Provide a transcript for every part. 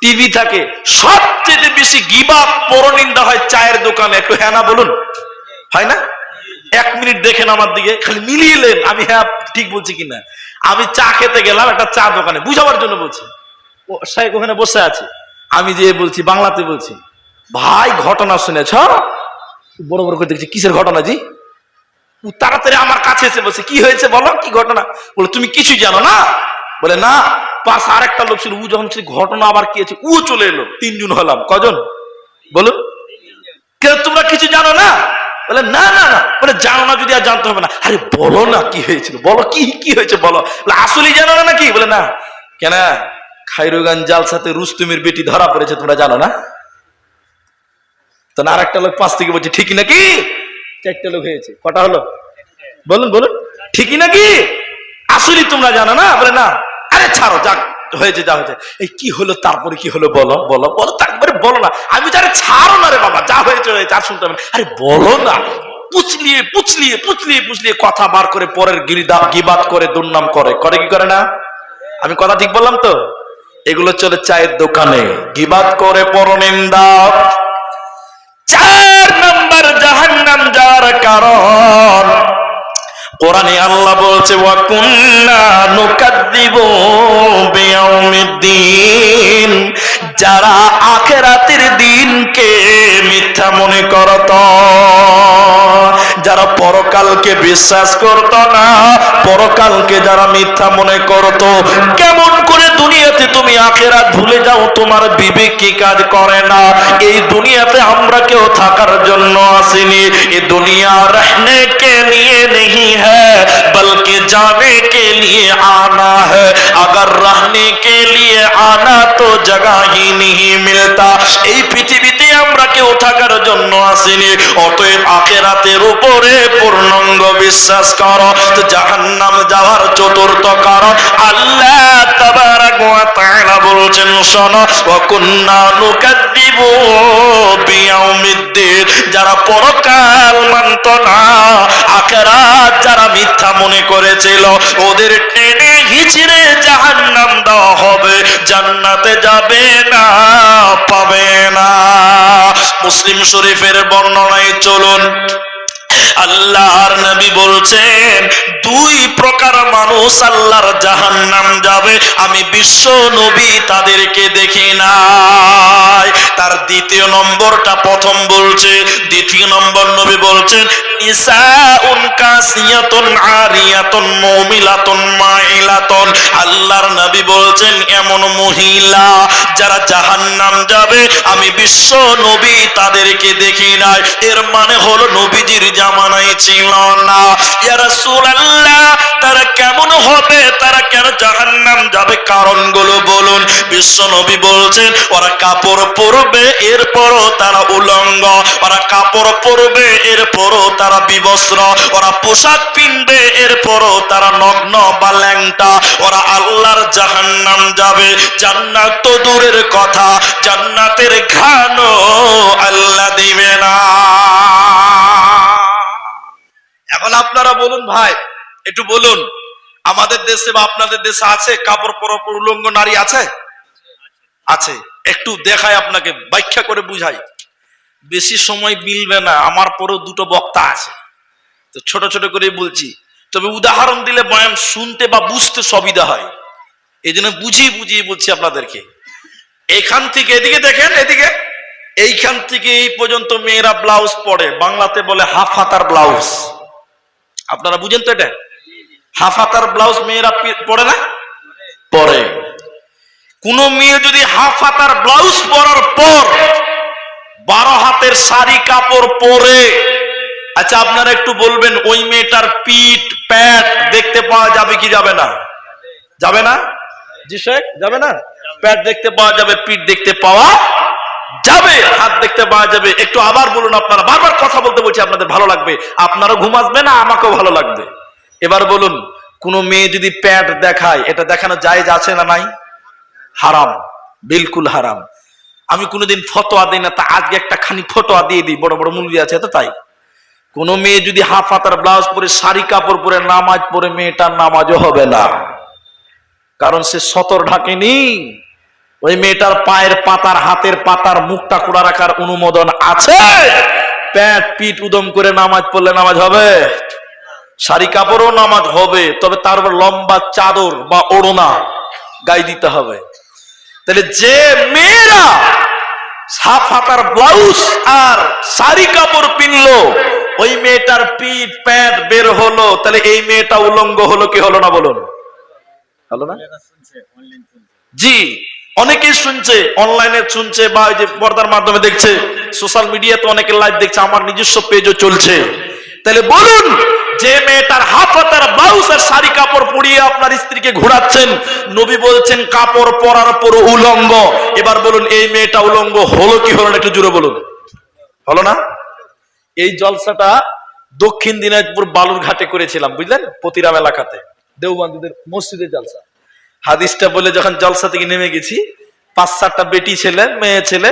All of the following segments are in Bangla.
টিভি থাকে, সবচেয়ে বেশি গিবত পরনিন্দা হয় চায়ের দোকানে। একটু হ্যাঁ না বলুন, হয় না? 1 মিনিট দেখেন আমার দিকে, খালি মিলিয়ে নেন আমি হ্যাঁ ঠিক বলছি কিনা। আমি চা খেতে গেলাম একটা চা দোকানে, বুঝাবার জন্য বলছি, ও সাহেব ওখানে বসে আছে, আমি যে বলছি বাংলাতে বলছি, ভাই ঘটনা শুনেছ? বড় বড় করে দেখছি, কিসের ঘটনা জি? তাড়াতাড়ি আমার কাছে এসে বলছে, কি হয়েছে বলো, কি ঘটনা? বলে তুমি কিছুই জানো না? বলে না। পাশ আরেকটা লোক ছিল, ও যখন ঘটনা আবার কি আছে, ও চলে এলো, 3 জন হলাম। কজন বলুন? তোমরা কিছু জানো না? বলে না না না। বলে জানো না যদি আর জানতে হবে না। আরে বলো না কি হয়েছিল, বলো কি কি হয়েছে বলো। আসলেই জানো না নাকি? বলে না। কেন? খায়রুগঞ্জ জালসাতে রুস্তমের বেটি ধরা পড়েছে, তোমরা জানো না? তো আর একটা লোক পাশ থেকে বলছে, ঠিকই নাকি? 4টে লোক হয়েছে, কটা হলো বলুন বলুন? ঠিকই নাকি? আসলেই তোমরা জানো না? বলে না। আরে ছাড়ো, যাক হয়েছে যা হয়েছে। এই কি হলো, তারপরে কি হলো বলো বলো বলো, তারপরে বলো না। আমি তো আরে ছাড়ো না রে বাবা, যা হয়েছে হয়েছে, আর শুনতে হবে না। আরে বলো না। পুছলিয়ে পুছলিয়ে পুছলিয়ে পুছলিয়ে কথা বার করে পরের গিবাত করে, দুর্নাম করে, করে কি করে না? আমি কথা ঠিক বললাম তো? এগুলো চলে চায়ের দোকানে, গিবাত করে, পরনিন্দা। 4 নাম্বার জাহান্নাম যাওয়ার কারণ, কোরআনে আল্লাহ বলছে, ওয়া কুন্না নুকাদ্দিবু বিয়াউমিদ্দিন, যারা আখিরাতের দিনকে মিথ্যা মনে করত, যারা পরকালকে বিশ্বাস করত না, পরকালকে যারা মিথ্যা মনে করত। কেমন করে দুনিয়াতে তুমি আখিরাত ভুলে যাও? তোমার বিবেক কি কাজ করে না? এই দুনিয়াতে আমরা কেউ থাকার জন্য আসিনি, এই দুনিয়া रहने के लिए नहीं है बल्कि जाने के लिए आना है, अगर रहने के लिए आना तो जगह ही नहीं मिलता। এই পৃথিবীতে আমরা কেউ থাকার জন্য আসিনি, অতএব আখিরাতের উপরে পূর্ণাঙ্গ বিশ্বাস করো। তো জাহান্নাম যাওয়ার চতুর্থ কারণ আল্লাহ তাবারাক ওয়া তাআলা বলছেন, শোনো, ওয়া কুন্না নুকাদ্দিবু বিয়াউমিদ্দিন, যারা পরকাল মানত না, আখিরাত যারা মিথ্যা মনে করেছিল, ওদের টেনে হিচড়ে জাহান্নাম দেওয়া হবে, জান্নাতে যাবে না, পাবে না। মুসলিম শরীফের বর্ণনায় চলুন, আল্লাহর নবী বলছেন, 2 প্রকার মানুষ আল্লাহর জাহান্নাম যাবে, আমি বিশ্ব নবী তাদেরকে দেখি নাই। তার দ্বিতীয় নম্বরটা প্রথম বলছে, দ্বিতীয় নম্বর নবী বলছেন, নিসাউন কাসিয়াতুন আরিয়াতুন মুমিলাতুন মাইলাতুন। আল্লাহর নবী বলছেন, এমন মহিলা যারা জাহান্নাম যাবে, আমি বিশ্ব নবী তাদেরকে দেখি নাই। এর মানে হলো নবীজির জামানায় ছিল না। ইয়া রাসূলুল্লাহ, তারা কেমন হবে, তারা কেন জাহান্নাম যাবে, কারণগুলো বলুন। বিশ্ব নবী বলছেন, ওরা কাপড় পরবে, এরপরও তারা উলঙ্গ, ওরা কাপড় পরবে, এরপরও তারা বিবস্ত্র, ওরা পোশাক পিনবে, এরপরও তারা নগ্ন বা ল্যাংটা। ওরা আল্লাহর জাহান্নাম যাবে, জান্নাত তো দূরের কথা, জান্নাতের ঘ্রাণও আল্লাহ দিবে না। এখন আপনারা বলুন ভাই, একটু বলুন, আমাদের দেশে বা আপনাদের দেশে আছে কাপড় পরা উলঙ্গ নারী? আছে? আছে। একটু দেখাই আপনাকে, ব্যাখ্যা করে বুঝাই, বেশি সময় মিলবে না, আমার পরেও 2টো বক্তা আছে, তো ছোট ছোট করে বলছি। তবে উদাহরণ দিলে বয়ান শুনতে বা বুঝতে সুবিধা হয়, এই জন্য বুঝিয়ে বুঝিয়ে বলছি আপনাদেরকে। এখান থেকে এদিকে দেখেন, এদিকে এইখান থেকে এই পর্যন্ত মেয়েরা ব্লাউজ পরে, বাংলাতে বলে হাফ হাতার ব্লাউজ। আপনারা বুঝেন তো এটা? হাফ হাতার ব্লাউজ মেয়েরা পরে না? পরে। কোন মেয়ে যদি হাফ হাতার ব্লাউজ পরার পর 12 হাতের শাড়ি কাপড় পরে, আচ্ছা আপনারা একটু বলবেন, ওই মেয়েটার পিঠ প্যাট দেখতে পাওয়া যাবে কি যাবে না? যাবে না জি শেখ? যাবে না? প্যাট দেখতে পাওয়া যাবে, পিঠ দেখতে পাওয়া যাবে, হাত দেখতে পাওয়া যাবে। একটু আবার বলুন, আপনারা বারবার কথা বলতে বলছি, আপনাদের ভালো লাগবে, আপনারও ঘুম আসবে না, আমাকেও ভালো লাগবে। এবার বলুন, কোন মেয়ে যদি প্যাট দেখায়, এটা দেখানো জায়েজ আছে না নাই? হারাম, বিলকুল হারাম। আমি কোনোদিন ফতোয়া দিই না, তা আজকে একটা খানি ফতোয়া দিয়ে দিই, বড় বড় মুলবি আছে তো তাই। কোন মেয়ে যদি হাফ হাতার ব্লাউজ পরে, শাড়ি কাপড় পরে নামাজ পড়ে, মেয়েটার নামাজও হবে না, কারণ সে সতর ঢাকেনি। ওই মেয়েটার পায়ের পাতার, হাতের পাতার, মুখটা খোলা রাখার অনুমোদন আছে? প্যাট পিঠ উদম করে নামাজ পড়লে নামাজ হবে? শাড়ি কাপড়ও নামাজ হবে, তবে তার উপর লম্বা চাদর বা ওড়না গায়ে দিতে হবে। তাহলে যে মেয়েরা সাফ হাতার ব্লাউজ আর শাড়ি কাপড় পিনলো, ওই মেয়েটার পিঠ প্যাট বের হলো, তাহলে এই মেয়েটা উলঙ্গ হলো কি হলো না বলুন? হলো না? জি, অনেকেই শুনছে, অনলাইনে শুনছে, বা ওই যে পর্দার মাধ্যমে দেখছে, সোশ্যাল মিডিয়াতে অনেকে লাইভ দেখছে, আমার নিজস্ব পেজও চলছে। তাহলে বলুন, যে মেয়েটার হাফ হাতার ব্লাউজ আর শাড়ি কাপড় পরিয়ে আপনার স্ত্রীকে ঘোরাচ্ছেন, নবী বলছেন কাপড় পরার পর উলঙ্গ। এবার বলুন, এই মেয়েটা উলঙ্গ হলো কি হলো না? একটু জোরে বলুন। হলো না? এই জলসাটা দক্ষিণ দিনাজপুর বালুরঘাটে করেছিলাম, বুঝলেন, পতিরাম এলাকাতে, দেওবন্দীদের মসজিদের জলসা। হাদিসটা বলে যখন জলসা থেকে নেমে গেছি, 5-7টা বেটি ছেলে, মেয়ে ছেলে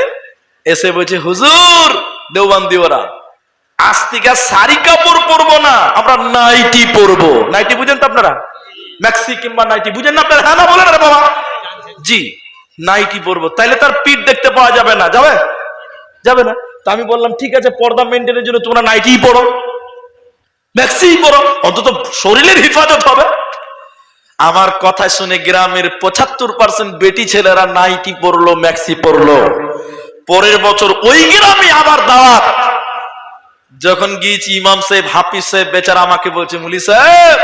এসে বলছে, হুজুর, দেওবন্দি ওরা, আজ থেকে শাড়ি কাপড় পরবো না, আমরা নাইটি পরবো। নাইটি বুঝেন তো আপনারা? ম্যাক্সি কিংবা নাইটি বুঝেন না আপনারা? হ্যাঁ না বলেন রে বাবা? জি, নাইটি পরবো। তাইলে তার পিঠ দেখতে পাওয়া যাবে না, যাবে? যাবে না। তো আমি বললাম, ঠিক আছে, পর্দা মেনটেনের জন্য তোমরা নাইটিই পরো, ম্যাক্সিই পরো, অন্তত শরীরের হেফাজত হবে। আমার কথা শুনে গ্রামের 75% বেটি ছেলেরা নাইটি পরলো, ম্যাক্সি পরলো। পরের বছর ওই গ্রামে আবার দাওয়াত। যখন গিয়েছি, ইমাম সাহেব, হাফিজ সাহেব বেচারা আমাকে বলছে, মুলি সাহেব,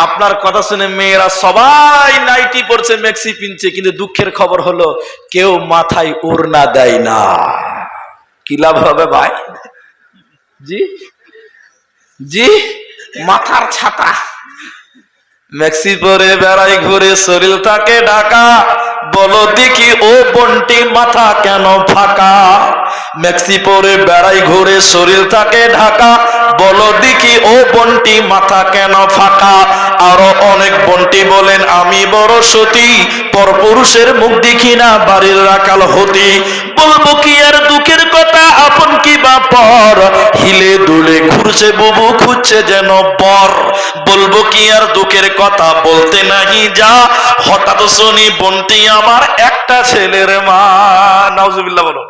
আপনার কথা শুনে মেয়েরা সবাই নাইটি পরছে, ম্যাক্সি পিনছে, কিন্তু দুঃখের খবর হলো কেউ মাথায় ওড়না দেয় না। কি লাভ হবে ভাই? জি জি, মাথার ছাতা, ম্যাক্সি পরে বেড়াই ঘুরে, শরীর থাকে ঢাকা, বলো দেখি ও বন্টি মাথা কেন ফাঁকা? ম্যাক্সি পরে বেড়াই ঘুরে, শরীর থাকে ঢাকা, বলো দেখি ও বন্টি মাথা কেন ফাঁকা? আরো অনেক বন্টি বলেন, আমি বড় সতী, পরপুরুষের মুখ দেখি না, বাড়ির রাখাল হতি। বলবো কি আর দুঃখের কথা, আপন কি বা পর, হিলে দুলে ঘুরছে বুবু, খুঁজছে যেন বর। বলবো কি আর দুঃখের কথা, বলতে নাহি যা, হঠাৎ শুনি বন্টি আমার একটা ছেলের মা। নাউজুবিল্লাহ বলো।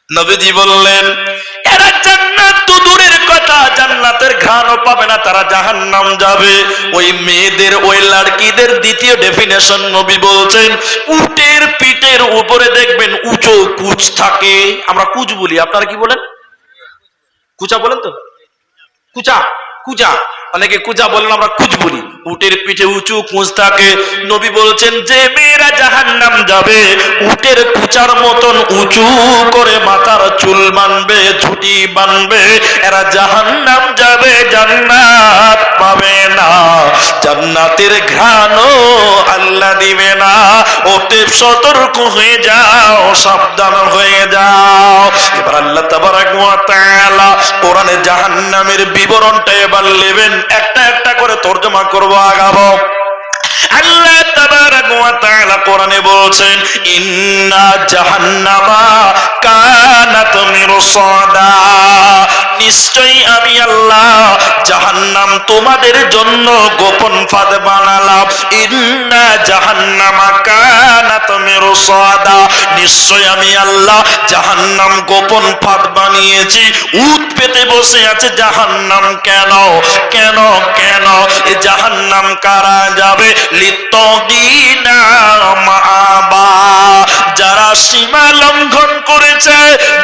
নবীজি বললেন, এরা জান্নাত তো দূরের কথা, জান্নাতের ঘ্রাণও পাবে না, তারা জাহান্নাম যাবে। ওই মেয়েদের, ওই লাড়কিদের দ্বিতীয় ডেফিনেশন নবী বলছেন, উটের পিঠের উপরে দেখবেন উঁচু কুচ থাকে। আমরা কুচ বলি, আপনারা কি বলেন? কুচা বলেন তো? কুচা, কুচা, অনেকে কুচা বলেন, আমরা কুচ বলি। উটের পিঠে উঁচু কুচ থাকে। নবী বলছেন, যে মেয়েরা জাহান্নাম যাবে, উটের কুচার মতন উঁচু করে মাথার চুল বানবে, ঝুটি বানবে, এরা জাহান্নাম যাবে, জান্নাত পাবে না, জান্নাতের ঘ্রাণও আল্লাহ দিবে না। অতএব সতর্ক হয়ে যাও, সাবধান হয়ে যাও। এবার আল্লাহ তাবারাক ওয়া তাআলা কোরআনে জাহান্নামের বিবরণটা এবার নেবেন, একটা একটা করে তরজমা করব, আগাবো। আল্লাহ তাবারাক ওয়া তাআলা কোরআনে বলছেন, ইন্না জাহান্নামা কানাত মিরসাদা, নিশ্চয়ই আমি আল্লাহ জাহান্নাম তোমাদের জন্য গোপন ফাঁদ বানালাম। ইন্না জাহান্নামা কানাত মিরসাদা, নিশ্চয় আমি আল্লাহ জাহান্নাম গোপন ফাঁদ বানিয়েছি। উত পেতে বসে আছে জাহান্নাম। কেন কেন কেন? এই জাহান্নাম কারা যাবে? লিত্তাগিনা মাআবা, যারা সীমা লঙ্ঘন করেছে,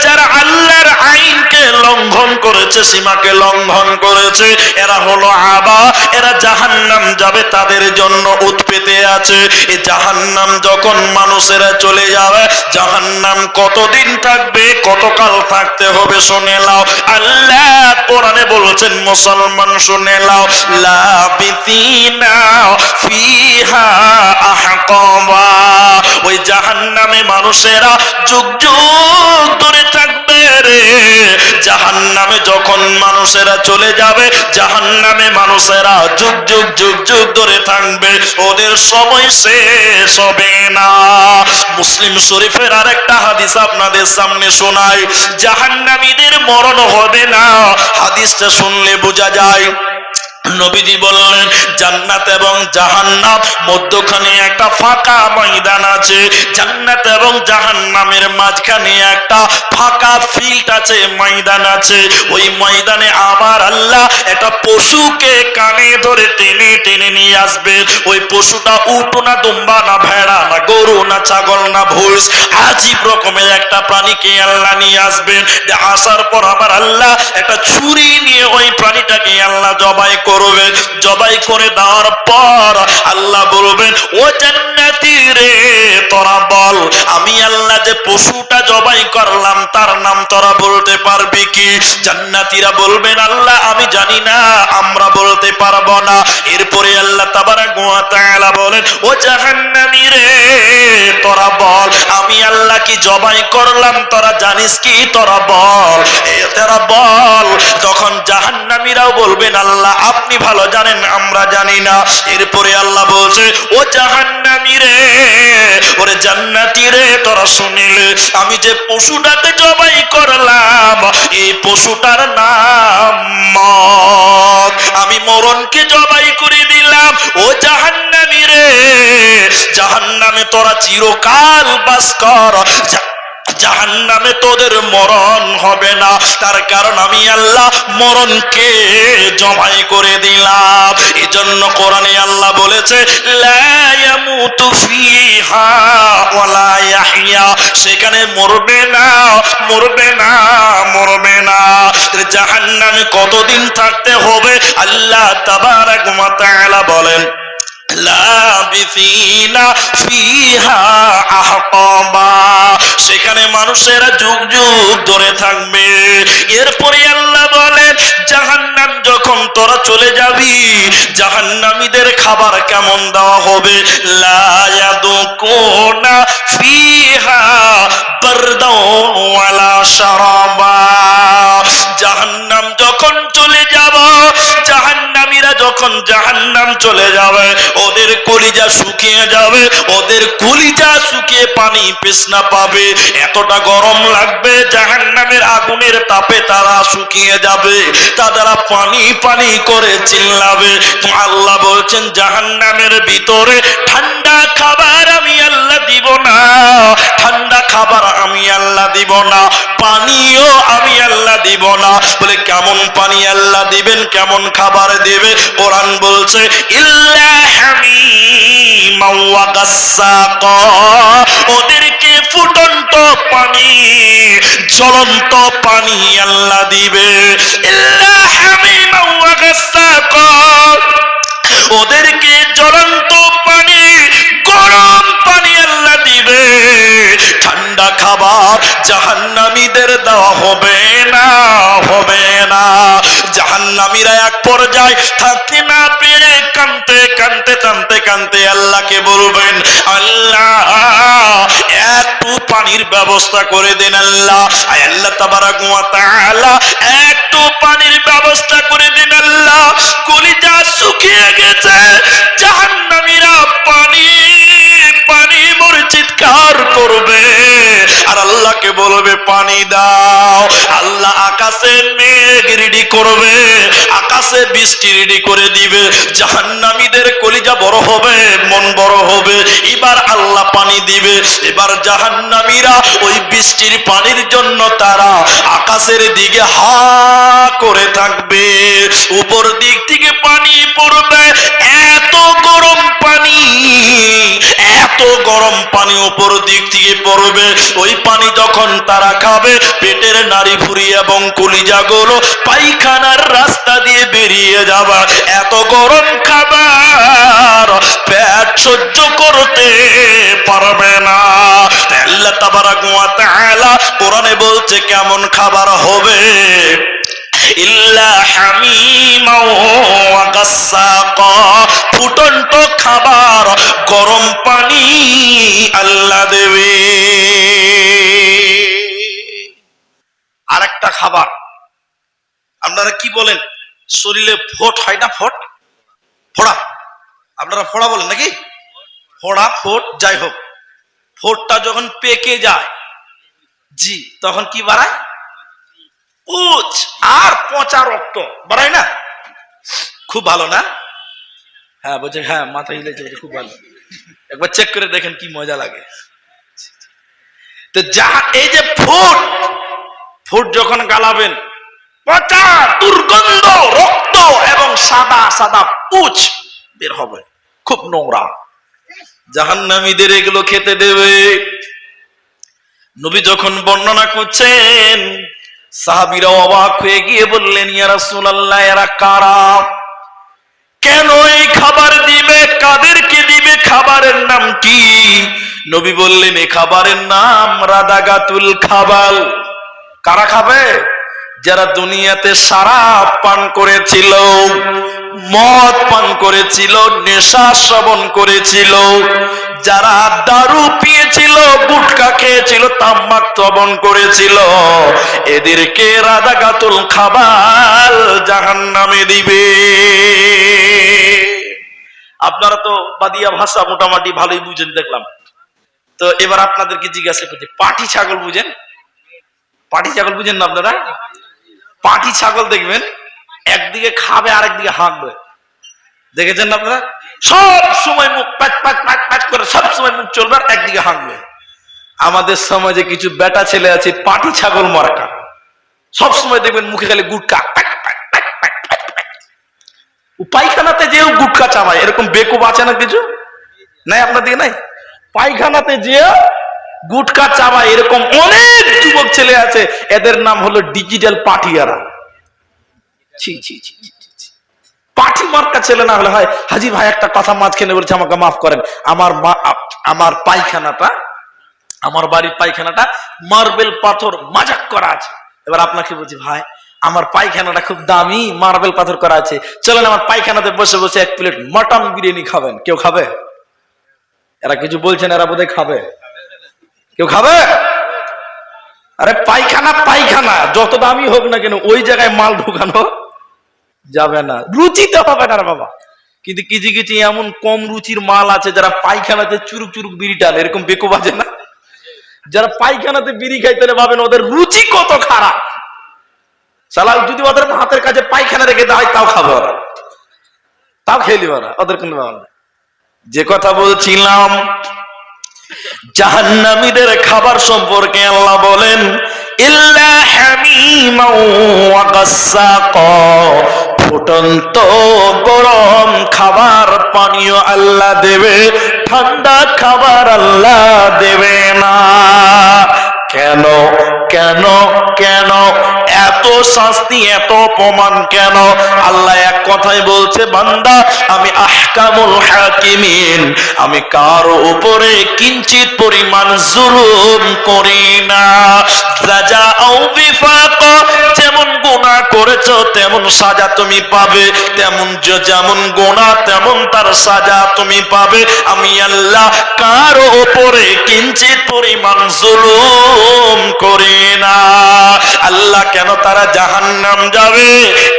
যারা আল্লাহর আইনকে লঙ্ঘন করেছে, সীমাকে লঙ্ঘন করেছে, এরা হলো আবা, এরা জাহান্নাম যাবে, তাদের জন্য উৎপেতে আছে। এই জাহান্নাম যখন মানুষেরা চলে যাবে, জাহান্নাম কতদিন থাকবে, কতকাল থাকতে হবে শুনে নাও। আল্লাহ কোরআনে বলেছেন, মুসলমান শুনে নাও, লাবিথিনা ফিহা আহকাবা, ওই জাহান্নামে মানুষেরা যুগ যুগ ধরে থাকবে রে। জাহান্নামে যখন মানুষেরা চলে যাবে, জাহান্নামে মানুষেরা যুগ যুগ যুগ যুগ ধরে থাকবে, ওদের সময় শেষ হবে না। মুসলিম শরীফের আরেকটা হাদিস আপনাদের সামনে শোনাই, জাহান্নামীদের মরণ হবে না। হাদিসটা শুনলে বোঝা যায় নবীজি বললেন জান্নাত এবং জাহান্নাম মধ্যখানে একটা ফাঁকা ময়দান আছে, জান্নাত এবং জাহান্নামের মাঝখানে একটা ফাঁকা ফিল্ড আছে, ময়দান আছে। ওই ময়দানে আমার আল্লাহ একটা পশুকে কানে ধরে টেনে টেনে নিয়ে আসবে। ওই পশুটা উট না দুম্বা না ভেড়া না গরু না ছাগল না ভৈঁস, আজীব রকমের একটা প্রাণীকে আল্লাহ নিয়ে আসবেন। আসার পর আমার আল্লাহ একটা ছুরি নিয়ে ওই প্রাণীটাকে আল্লাহ জবাই করবেন। জবাই করে দেওয়ার পর আল্লাহ বলবেন, ও জান্নাতি রে তোরা বল আমি আল্লাহ যে পশুটা জবাই করলাম তার নাম তোরা বলতে পারবি কি? জান্নাতীরা বলবেন, আল্লাহ আমি জানি না, আমরা বলতে পারবো না। এরপরে আল্লাহ তাবারাক ওয়া তাআলা বলেন, ও জাহান্নামী রে তোরা বল আমি আল্লাহ কি জবাই করলাম তোরা জানিস কি? তোরা বল, তোরা বল। তখন জাহান্নামীরাও বলবেন, আল্লাহ আপনি ভালো জানেন, আমরা জানি না। এরপরে আল্লাহ বলছে, ও জাহান্নামী রে ওরে জান্নাতী রে তোরা শুনিলে আমি যে পশুটাকে জবাই করলাম এই পশুটার নাম মত, আমি মরণকে জবাই করে দিলাম। ও জাহান্নামী রে জাহান্নামে তোরা চিরকাল বাস কর, জাহান্নামে তোদের মরণ হবে না, তার কারণ আমি আল্লাহ মরণকে জবাই করে দিলাম। এজন্য কোরআনে আল্লাহ বলেছে, লা ইয়ামুতু ফিহা ওয়ালা ইয়াহইয়া, সেখানে মরবে না মরবে না মরবে না। জাহান্নামে কতদিন থাকতে হবে? আল্লাহ তাবারাক ওয়া তাআলা বলেন, লাবিসিনা ফিহা আহকাবা, সেখানে মানুষেরা যুগ যুগ ধরে থাকবে। এরপরে আল্লাহ বলেন, জাহান্নাম যখন তোরা চলে যাবি জাহান্নামীদের খাবার কেমন দেওয়া হবে? লা ইয়াদুকুনা ফিহা বারদাও ওয়ালা শারাবা, জাহান্নাম যখন চলে যাব, জাহান্নামীরা যখন জাহান্নাম চলে যাবে ওদের কলিজা শুকিয়ে যাবে, ওদের কলিজা শুকিয়ে পানি পেশনা পাবে, এতটা গরম লাগবে জাহান্নামের আগুনের তাপে তারা শুকিয়ে যাবে, তারা পানি পানি করে চিল্লাবে। তো আল্লাহ বলছেন জাহান্নামের ভিতরে ঠান্ডা খাবার আমি আল্লাহ দিব না, ঠান্ডা খাবার আমি আল্লাহ দিব না, পানিও আমি আল্লাহ দিব না। বলে কেমন পানি আল্লাহ দিবেন, কেমন খাবার দেবে? কোরআন বলছে, ইল্লা হামিমা ওয়া গাসসাকা, ওদেরকে ফুটন্ত পানি জ্বলন্ত পানি আল্লাহ দিবে। ইল্লা হামিমা ওয়া গাসসাকা, ওদেরকে জ্বলন্ত পানি গরম পানি আল্লাহ দিবে। ঠান্ডা খাবার জাহান্নামীদের দেওয়া হবে না হবে না। জাহান্নামীরা এক পর্যায়ে থাকতে না পেরে কাঁদতে কাঁদতে কাঁদতে কাঁদতে আল্লাহকে বলবেন, আল্লাহ একটু পানির ব্যবস্থা করে দেন। আল্লাহ আল্লাহ তাবারাক ওয়া তাআলা একটু পানির ব্যবস্থা করে দেন। আল্লাহ কলিজা শুকিয়ে গেছে, জাহান্নামীরা পানি পানি বলে চিৎকার করবে আর আল্লাহকে বলবে পানি দাও। আল্লাহ আকাশে মেঘ রেডি করবে, আকাশে বৃষ্টি রেডি করে দিবে, জাহান্নামীদের কলিজা বড় হবে, মন বড় হবে, এবার আল্লাহ পানি দিবে। এবার জাহান্নামীরা ওই বৃষ্টির পানির জন্য তারা আকাশের দিকে হা করে থাকবে, উপর দিক থেকে পানি পড়বে, এত গরম পানি, এত গরম পানি উপর দিক থেকে পড়বে। ওই পানি যখন তারা খাবে পেটের নাড়ি ভুঁড়ি এবং কলিজাগুলো পায়খানার রাস্তা দিয়ে বেরিয়ে যাবে, এত গরম খাবার পেট সহ্য করতে পারবে না। আল্লাহ তাবারাক ওয়া তাআলা কোরআনে বলছে কেমন খাবার হবে? ইল্লা হামিমা ওয়া গাসসাকা, ফুটন্ত খাবার গরম পানি আল্লাহ দেবে। আরেকটা খাবার আপনারা কি বলেন, শরীরে ফোট হয় না, ফোট ফোড়া, আপনারা ফোড়া বলেন নাকি? ফোড়া ফোট যাই হোক, ফোটটা যখন পেকে যায় জি তখন কি বাড়ায়? পুজ আর পচা রক্ত বাড়ায় না? খুব ভালো না? হ্যাঁ বলছে, হ্যাঁ মাথা হিলেছে, বলছে খুব ভালো। একবার চেক করে দেখেন কি মজা লাগে। তো যা এই যে ফুট ফুট যখন গালাবেন, পচা দুর্গন্ধ রক্ত এবং সাদা সাদা পুঁছ বের হবে, খুব নোংরা। জাহান্নামীদের এগুলো খেতে দেবে। নবী যখন বর্ণনা করছেন, সাহাবীরা অবাক হয়ে গিয়ে বললেন, ইয়া রাসূলুল্লাহ, এরা কারা? কেন এই খাবার দিবে? কাদেরকে দিবে? খাবারের নাম কি? নবী বললেন, এই খাবারের নাম রাদাগাতুল খাবাল। কারা খাবে? যারা দুনিয়াতে শরাব পান করেছিল, মদ পান করেছিল, নেশা শ্রবণ করেছিল, যারা দারু পিয়েছিল, গুটখা খেয়েছিল, তামাক শ্রবণ করেছিল, এদেরকে রাদাগাতুল খাবাল জাহান্নামে দিবে। আপনারা তো বাদিয়া ভাষা মোটামুটি ভালোই বুঝেন দেখলাম। তো এবার আপনাদেরকে জিজ্ঞাসা করছি, পাটি ছাগল বুঝেন? পাটি ছাগল বুঝেন না আপনারা? পাটি ছাগল দেখবেন একদিকে খাবে আরেকদিকে হাঁকবে, দেখেছেন না আপনারা? সব সময় মুখ প্যাট প্যাট প্যাট প্যাট করে সব সময় মুখ চলবে আর একদিকে হাঁকবে। আমাদের সমাজে কিছু বেটা ছেলে আছে পাটি ছাগল মার্কা, সব সময় দেখবেন মুখে খালি গুটকা, পায়খানাতে যেও গুটকা চাবায়, এরকম বেকুব আছে না কিছু? নাই আপনার দিকে নাই? পায়খানাতে যেও গুটকা চাবায়, এরকম অনেক যুবক ছেলে আছে, এদের নাম হলো ডিজিটাল পাটিয়ারা। ছি ছি ছি, পাটি মার্কা ছেলে না হলে হয়, হাজি ভাই একটা কথা মাঝখানে বলছে, আমাকে মাফ করেন, আমার পায়খানাটা, আমার বাড়ির পায়খানাটা মার্বেল পাথর মাজাক করা আছে। এবার আপনাকে বলছি, ভাই আমার পায়খানাটা খুব দামি, মার্বেল পাথর করা আছে, চলেন আমার পায়খানাতে বসে বসে এক প্লেট মটন বিরিয়ানি খাবেন। কেউ খাবে? এরা কিছু বলছেন, এরা বোধহয় খাবে। কেউ খাবে? আরে পায়খানা পায়খানা যত দামি হোক না কেন, ওই জায়গায় মাল ঢুকানো যাবে না, রুচিতে হবে না বাবা। কিন্তু কিছু কিছু এমন কম রুচির মাল আছে, যারা পায়খানাতে চুরুক চুরুক বিড়ি টানে, এরকম বেকু বাজে না? যারা পায়খানাতে বিড়ি খাইতে ভাবেন ওদের রুচি কত খারাপ। সালা যদি ওদের হাতের কাছে পায়খানা রেখে দেয় তাও খাবে ওরা, তাও খেলি ওরা, ওদের কোনো ব্যাপার না। যে কথা বলছিলাম, জাহান্নামীদের খাবার সম্পর্কে আল্লাহ বলেন, ইল্লা হামিমা ওয়া গাসসাকা, ফুটন্ত গরম খাবার পানীয় আল্লাহ দেবে, ঠান্ডা খাবার আল্লাহ দেবে না। কেন কেন কেন এত শাস্তি, এত অপমান কেন? আল্লাহ এক কথাই বলছে, বান্দা আমি আহকামুল হাকিমিন, আমি কারো উপরে কিঞ্চিত পরিমাণ জুলুম করি না। জাযাউ বিফাকা, যেমন গুনাহ করেছো তেমন সাজা তুমি পাবে, যেমন গুনাহ তেমন তার সাজা তুমি পাবে। আমি আল্লাহ কারো উপরে কিঞ্চিত পরিমাণ জুলুম করি না। আল্লাহ কেন তারা জাহান্নাম যাবে,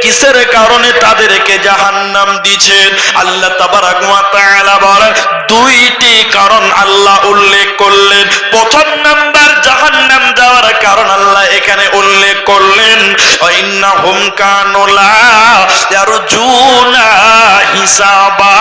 কিসের কারণে তাদেরকে জাহান্নাম দিয়েছেন? আল্লাহ তাবারাক ওয়া তাআলা বলেন, দুইটি কারণ আল্লাহ উল্লেখ করলেন। প্রথম নাম্বার জাহান্নাম যাওয়ার কারণ আল্লাহ এখানে উল্লেখ করলেন, ইন্নাহুম কানু লা ইয়ারজুনা হিসাবা,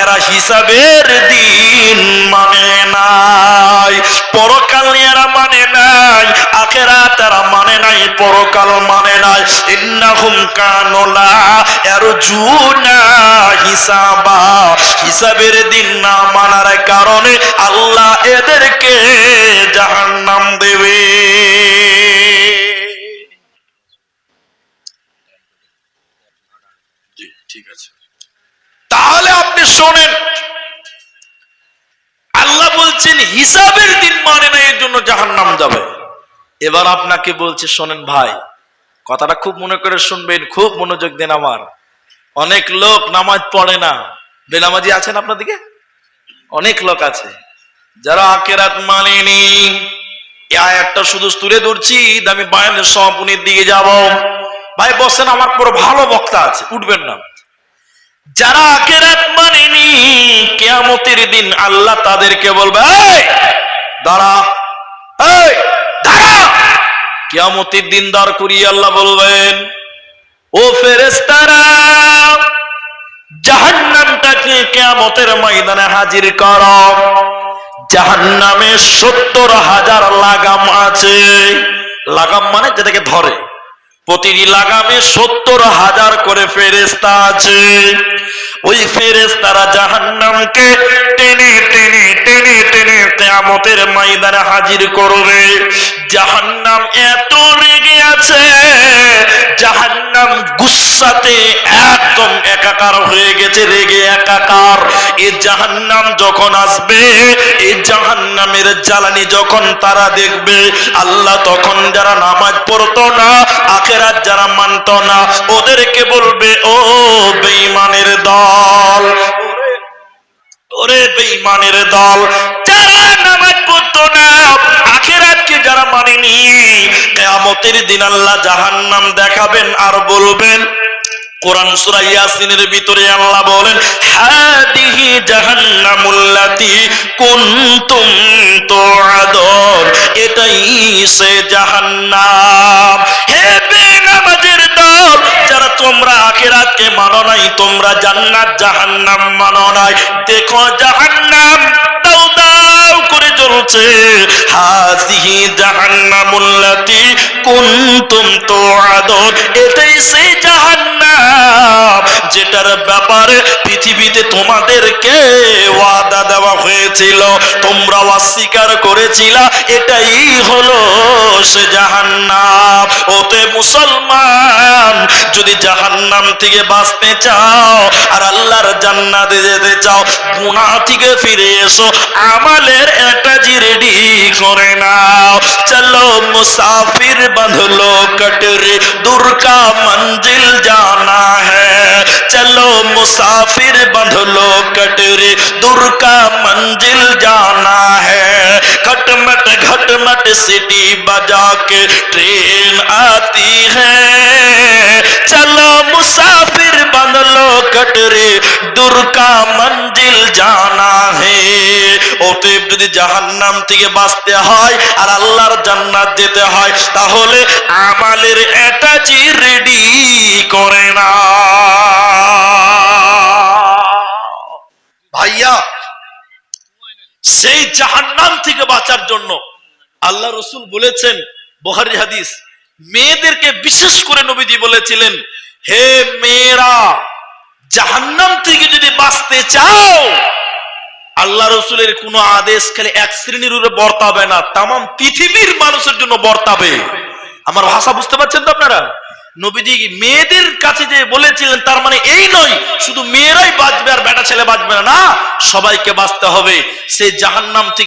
এরা হিসাবের দিন মানে নাই, পরকাল এরা মানে নাই, আখিরাত এরা মানে নাই, পরকাল মানে নাই। ইন্নাহুম কানু লা ইয়ারজুনা হিসাবা, হিসাবের দিন না মানার কারণে আল্লাহ এদেরকে জাহান্নাম দেবে। ঠিক আছে, তাহলে আপনি শোনেন, আল্লাহ বলছেন হিসাবের দিন মানে না, এর জন্য জাহান্নাম যাবে। এবার আপনাকে বলছে, শোনেন ভাই, কথাটা খুব মনে করে শুনবেন, খুব মনোযোগ দেন আমার। অনেক লোক নামাজ পড়ে না, বেনামাজি আছেন আপনার দিকে? অনেক লোক আছে যারা আখিরাত মানেনি। এই আয়াতটা শুধু তুলে ধরছি, আমি বায়ানের সমাপনীর দিকে যাব। ভাই বসেন, আমার পুরো ভালো বক্তা আছে, উঠবেন না। যারা আখিরাত মানেনি, কিয়ামতের দিন আল্লাহ তাদেরকে বলবে, এই দাঁড়া, এই দাঁড়া। কিয়ামতের দিন দাঁড় করিয়ে আল্লাহ বলবেন, ও ফেরেশতারা, জাহান্নামটাকে কিয়ামতের ময়দানে হাজির করো। জাহান্নামে 70,000 লাগাম আছে। লাগাম মানে যেটাকে ধরে, প্রতিটি লাগামে 70,000 করে ফেরেশতা আছে। ওই ফেরেশতারা জাহান্নামকে টেনে টেনে টেনে টেনে কিয়ামতের ময়দানে হাজির করবে। জাহান্নাম এত রেগে আছে, জাহান্নাম গুসাতে একদম একাকার হয়ে গেছে, রেগে একাকার। এই জাহান্নাম যখন আসবে, এই জাহান্নামের জ্বালানি যখন তারা দেখবে, আল্লাহ তখন যারা নামাজ পড়তো না, আখিরাত যারা মানতো না, ওদেরকে বলবে, ও বেঈমানের দল, ওরে বেঈমানের দল, যারা নামাজ পড়তো না, আখিরাতকে যারা মানেনি, কিয়ামতের দিন আল্লাহ জাহান্নাম দেখাবেন আর বলবেন, কোরআন সূরা ইয়াসিনের ভিতরে আল্লাহ বলেন, হাদিহি জাহান্নামুল্লাতী কুনতুম তুআদুন, এটাই সে জাহান্নাম। হে বেনামাজের দল, যারা তোমরা আখিরাতকে মানো নাই, তোমরা জান্নাত জাহান্নাম মানো নাই, দেখো জাহান্নাম দাউ দাউ করে জ্বলছে। হাদিহি জাহান্নামুল্লাতী কুনতুম তুআদুন, এটাই সেই জাহান্নাম যেটার ব্যাপারে পৃথিবীতে তোমাদেরকে ওয়াদা দেওয়া হয়েছিল, তোমরা অস্বীকার করেছিলা, এটাই হলো সে জাহান্নাম। ওতে মুসলমান, যদি জাহান্নাম থেকে বাঁচতে চাও আর আল্লাহর জান্নাতে যেতে চাও, গুনাহ থেকে ফিরে এসো, আমালের অ্যাটাজি রেডি করে নাও। চলো মুসাফির বাঁধলো কটরে, दूर का मंजिल जाना है। चलो मुसाफिर बांध लो कटरे, दूर का मंजिल जाना है। खटमट घटमट सीटी बजा के ट्रेन आती है। चलो मुसाफिर बांध लो कटरे, दूर का मंजिल जाना है। অতএব যদি জাহান্নাম থেকে বাঁচতে হয় আর আল্লাহর জান্নাত যেতে হয়, তাহলে আমালের অ্যাটাচি রেডি করে না। ভাইয়া, সেই জাহান্নাম থেকে বাঁচার জন্য আল্লাহ রাসূল বলেছেন, বুখারী হাদিস, মেয়েদেরকে বিশেষ করে নবীজি বলেছিলেন, হে মেয়েরা, জাহান্নাম থেকে যদি বাঁচতে চাও, আল্লাহ রসুলের কোন আদেশ খালি এক শ্রেণীর উপরে বর্তাবে না, তাম পৃথিবীর মানুষের জন্য বর্তাবে। আমার ভাষা বুঝতে পারছেন তো আপনারা? নবীজি মেয়েদের কাছে যে বলেছিলেন, তার মানে এই নয় শুধু মেয়েরাই বাঁচবে আর বেটা ছেলে বাঁচবে না, সবাইকে বাঁচতে হবে সেই জাহান্নাম থেকে।